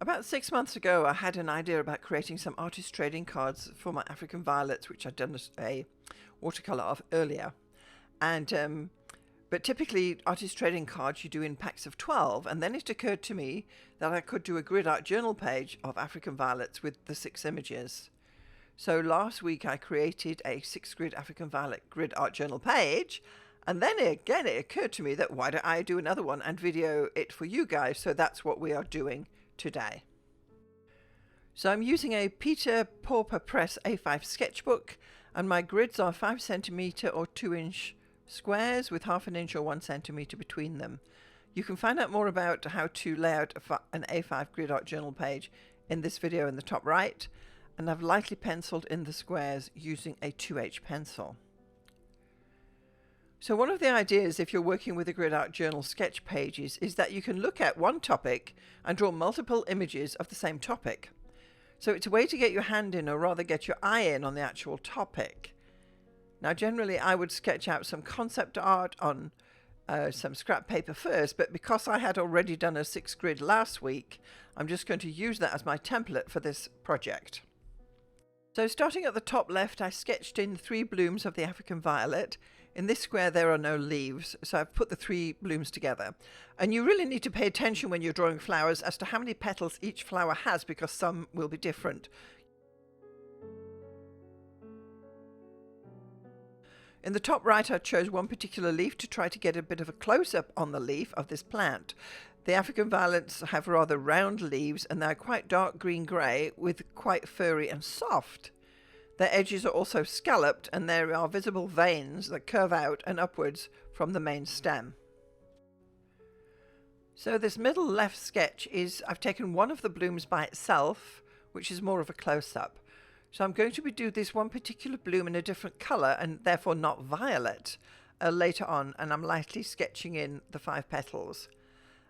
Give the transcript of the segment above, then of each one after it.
About 6 months ago, I had an idea about creating some artist trading cards for my African violets, which I'd done a watercolor of earlier. But typically, artist trading cards you do in packs of 12, and then it occurred to me that I could do a grid art journal page of African violets with the 6 images. So last week I created a 6 grid African violet grid art journal page, and then again it occurred to me that why don't I do another one and video it for you guys? So that's what we are doing today. So I'm using a Peter Pauper Press A5 sketchbook, and my grids are 5cm or 2-inch squares with 1/2 inch or 1 centimeter between them. You can find out more about how to lay out an A5 grid art journal page in this video in the top right, and I've lightly penciled in the squares using a 2H pencil. So one of the ideas if you're working with the grid art journal sketch pages is that you can look at one topic and draw multiple images of the same topic. So it's a way to get your hand in, or rather get your eye in, on the actual topic. Now generally I would sketch out some concept art on some scrap paper first, but because I had already done a 6 grid last week, I'm just going to use that as my template for this project. So starting at the top left, I sketched in 3 blooms of the African violet. In this square there are no leaves, so I've put the 3 blooms together. And you really need to pay attention when you're drawing flowers as to how many petals each flower has, because some will be different. In the top right, I chose one particular leaf to try to get a bit of a close-up on the leaf of this plant. The African violets have rather round leaves, and they're quite dark green-grey with quite furry and soft. Their edges are also scalloped, and there are visible veins that curve out and upwards from the main stem. So this middle left sketch is, I've taken one of the blooms by itself, which is more of a close-up. So I'm going to do this one particular bloom in a different colour, and therefore not violet, later on, and I'm lightly sketching in the 5 petals.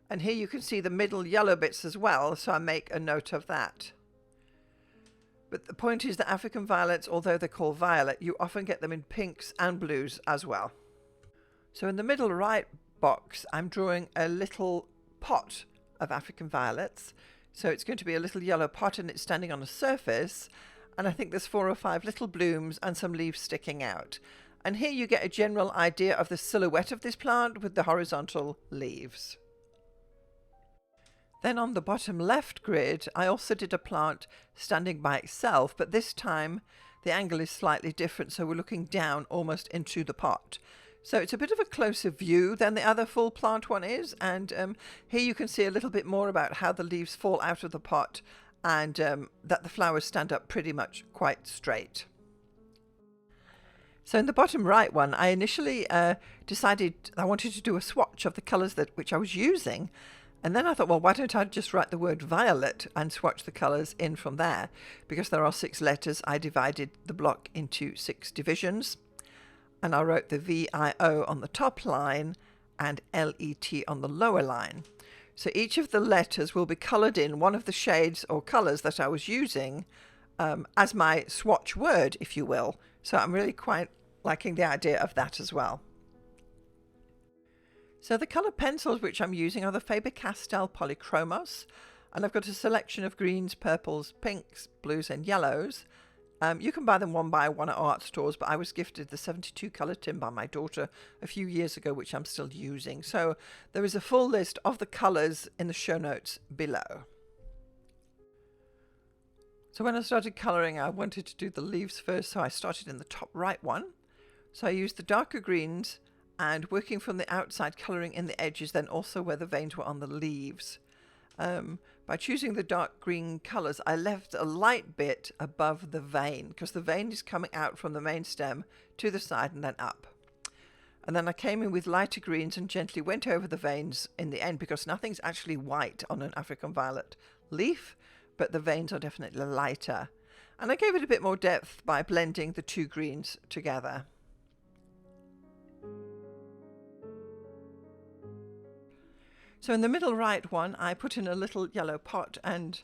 And here you can see the middle yellow bits as well, so I make a note of that. But the point is that African violets, although they're called violet, you often get them in pinks and blues as well. So in the middle right box, I'm drawing a little pot of African violets. So it's going to be a little yellow pot, and it's standing on a surface. And I think there's 4 or 5 little blooms and some leaves sticking out. And here you get a general idea of the silhouette of this plant with the horizontal leaves. Then on the bottom left grid, I also did a plant standing by itself, but this time the angle is slightly different, so we're looking down almost into the pot. So it's a bit of a closer view than the other full plant one is, and here you can see a little bit more about how the leaves fall out of the pot, and that the flowers stand up pretty much quite straight. So in the bottom right one, I initially decided I wanted to do a swatch of the colours which I was using. And then I thought, well, why don't I just write the word violet and swatch the colours in from there? Because there are 6 letters, I divided the block into 6 divisions. And I wrote the VIO on the top line and LET on the lower line. So each of the letters will be coloured in one of the shades or colours that I was using as my swatch word, if you will. So I'm really quite liking the idea of that as well. So the colour pencils which I'm using are the Faber-Castell Polychromos, and I've got a selection of greens, purples, pinks, blues and yellows. You can buy them one by one at art stores, but I was gifted the 72 colour tin by my daughter a few years ago, which I'm still using. So there is a full list of the colours in the show notes below. So when I started colouring, I wanted to do the leaves first, so I started in the top right one. So I used the darker greens and working from the outside, colouring in the edges, then also where the veins were on the leaves. By choosing the dark green colours, I left a light bit above the vein, because the vein is coming out from the main stem to the side and then up. And then I came in with lighter greens and gently went over the veins in the end, because nothing's actually white on an African violet leaf, but the veins are definitely lighter. And I gave it a bit more depth by blending the 2 greens together. So in the middle right one, I put in a little yellow pot, and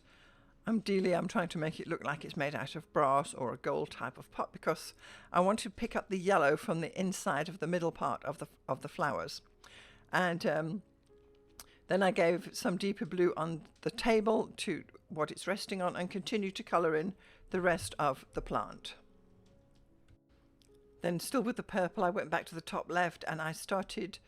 ideally I'm trying to make it look like it's made out of brass or a gold type of pot, because I want to pick up the yellow from the inside of the middle part of the flowers. And Then I gave some deeper blue on the table to what it's resting on and continued to colour in the rest of the plant. Then still with the purple, I went back to the top left and I started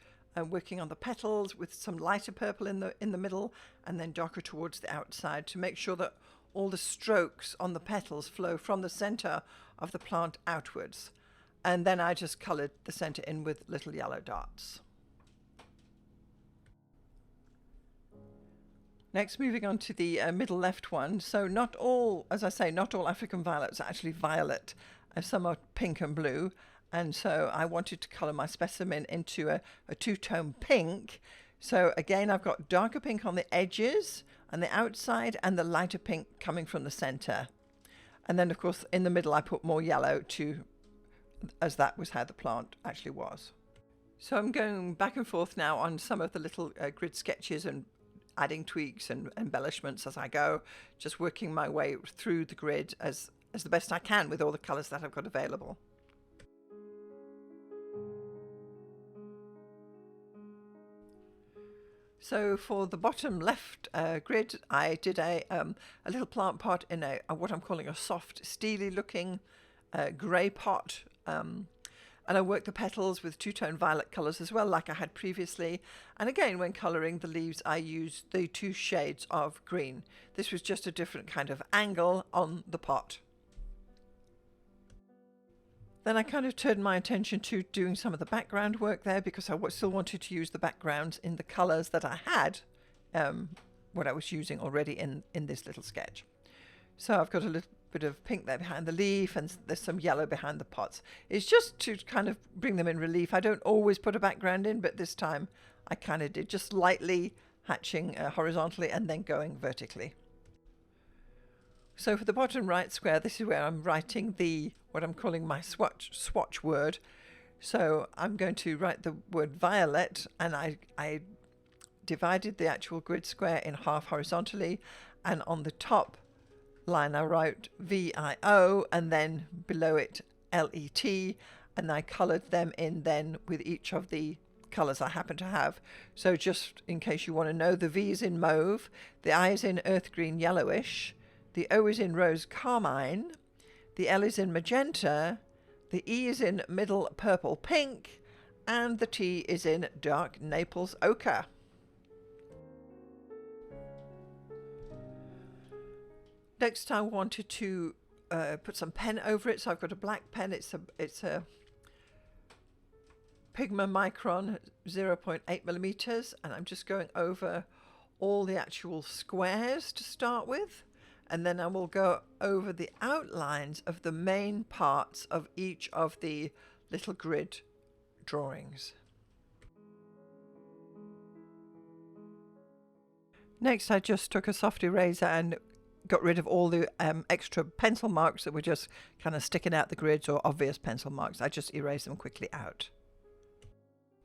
working on the petals with some lighter purple in the middle and then darker towards the outside to make sure that all the strokes on the petals flow from the center of the plant outwards. And then I just colored the center in with little yellow dots. Next, moving on to the middle left one. So not all, as I say, not all African violets are actually violet. Some are pink and blue. And so I wanted to color my specimen into a two-tone pink. So again, I've got darker pink on the edges and the outside and the lighter pink coming from the center. And then of course in the middle I put more yellow as that was how the plant actually was. So I'm going back and forth now on some of the little grid sketches and adding tweaks and embellishments as I go, just working my way through the grid as the best I can with all the colors that I've got available. So for the bottom left grid, I did a little plant pot in what I'm calling a soft, steely looking grey pot. And I worked the petals with two-tone violet colours as well, like I had previously. And again, when colouring the leaves, I used the two shades of green. This was just a different kind of angle on the pot. Then I kind of turned my attention to doing some of the background work there because I still wanted to use the backgrounds in the colours that I had, what I was using already in this little sketch. So I've got a little bit of pink there behind the leaf and there's some yellow behind the pots. It's just to kind of bring them in relief. I don't always put a background in, but this time I kind of did, just lightly hatching horizontally and then going vertically. So for the bottom right square, this is where I'm writing what I'm calling my swatch word. So I'm going to write the word violet, and I divided the actual grid square in half horizontally, and on the top line I wrote VIO and then below it LET, and I colored them in then with each of the colors I happen to have. So just in case you want to know, the V is in mauve, the I is in earth green yellowish, the O is in rose carmine, the L is in magenta, the E is in middle purple pink, and the T is in dark Naples ochre. Next, I wanted to put some pen over it, so I've got a black pen. It's a Pigma Micron 0.8 millimeters, and I'm just going over all the actual squares to start with, and then I will go over the outlines of the main parts of each of the little grid drawings. Next, I just took a soft eraser and got rid of all the extra pencil marks that were just kind of sticking out the grids or obvious pencil marks. I just erased them quickly out.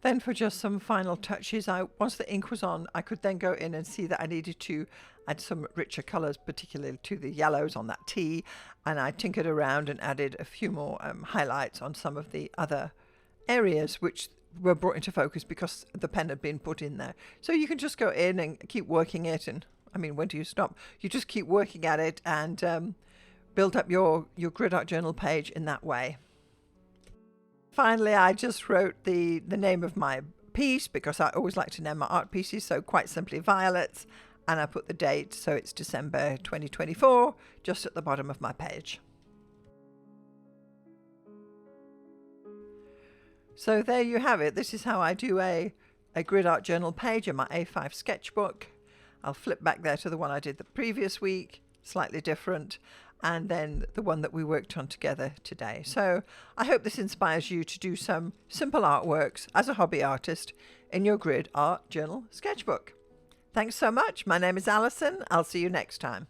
Then for just some final touches, once the ink was on, I could then go in and see that I needed to add some richer colours, particularly to the yellows on that T, and I tinkered around and added a few more highlights on some of the other areas which were brought into focus because the pen had been put in there. So you can just go in and keep working it, and I mean, when do you stop? You just keep working at it and build up your grid art journal page in that way. Finally, I just wrote the name of my piece because I always like to name my art pieces, so quite simply Violets, and I put the date, so it's December 2024, just at the bottom of my page. So there you have it. This is how I do a grid art journal page in my A5 sketchbook. I'll flip back there to the one I did the previous week, slightly different, and then the one that we worked on together today. So I hope this inspires you to do some simple artworks as a hobby artist in your grid art journal sketchbook. Thanks so much. My name is Alison. I'll see you next time.